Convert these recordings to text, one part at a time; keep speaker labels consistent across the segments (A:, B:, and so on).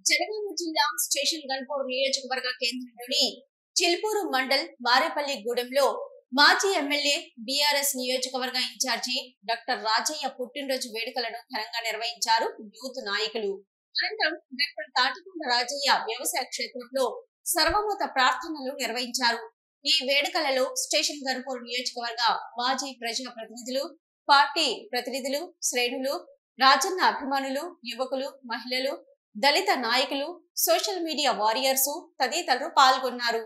A: జనగామ జిల్లా స్టేషన్ గన్పూర్ నియోజకవర్గ కేంద్రంలోని చిల్పూరు మండల్ వారేపల్లి గూడెంలో మాజీ ఎమ్మెల్యే బీఆర్ఎస్ నియోజకవర్గ ఇన్ఛార్జి డాక్టర్ రాజయ్య పుట్టినరోజు వేడుకలను ఘనంగా నిర్వహించారు యూత్ నాయకులు. అనంతరం డాక్టర్ తాటికొండ రాజయ్య వ్యవసాయ క్షేత్రంలో సర్వమత ప్రార్థనలు నిర్వహించారు. ఈ వేడుకలలో స్టేషన్ గన్పూర్ నియోజకవర్గ మాజీ ప్రజా ప్రతినిధులు, పార్టీ ప్రతినిధులు, శ్రేణులు, రాజన్న అభిమానులు, యువకులు, మహిళలు, దళిత నాయకులు, సోషల్ మీడియా వారియర్స్ తదితరులు పాల్గొన్నారు.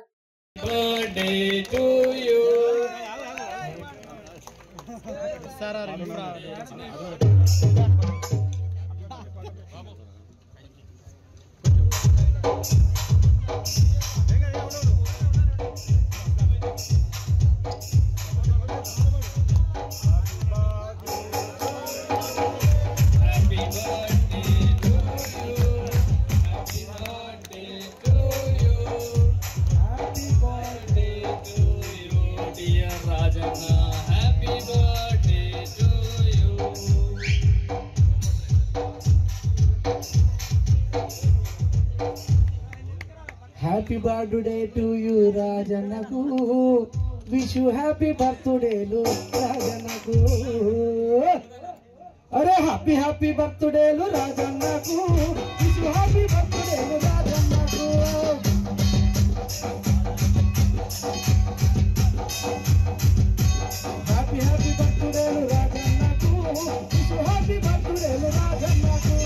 B: Happy birthday to you, Rajanaku. Wish you happy birthday, Rajanaku. Arey happy birthday, Rajanaku. Wish you happy birthday, Rajanaku. Happy birthday, Rajanaku. Wish you happy birthday, Rajanaku.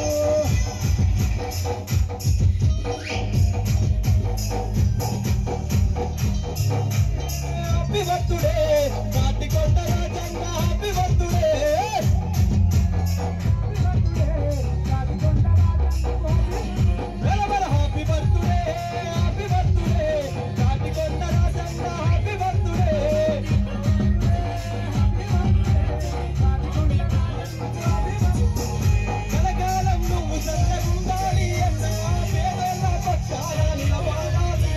B: Happy birthday, Taatikonda Rajanna. Happy birthday. Happy birthday, happy birthday, Taatikonda Rajanna. Happy birthday. కలకాలం నువ్వు చల్లగుండాలి అన్న పేదల పక్షాన నిలబడాలి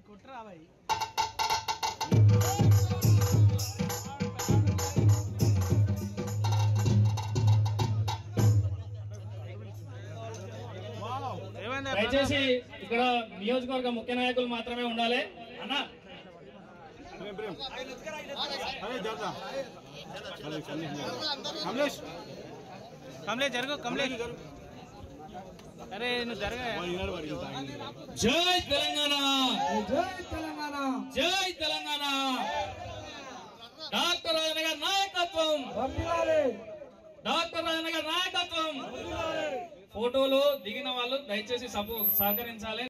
B: కుట్రా భాయ్.
C: దయచేసి ఇక్కడ నియోజకవర్గ ముఖ్య నాయకులు మాత్రమే ఉండాలి అన్న.
D: కమలేష్ జరుగు, కమలేష్ అరే నువ్వు జరగ.
C: జై తెలంగాణ,
B: జై తెలంగాణ,
C: జై తెలంగాణ. డాక్టర్ రాజన్న గారి నాయకత్వం, డాక్టర్ రాజన్న గారి నాయకత్వం. ఫోటోలు దిగిన వాళ్ళు దయచేసి సహకరించాలి.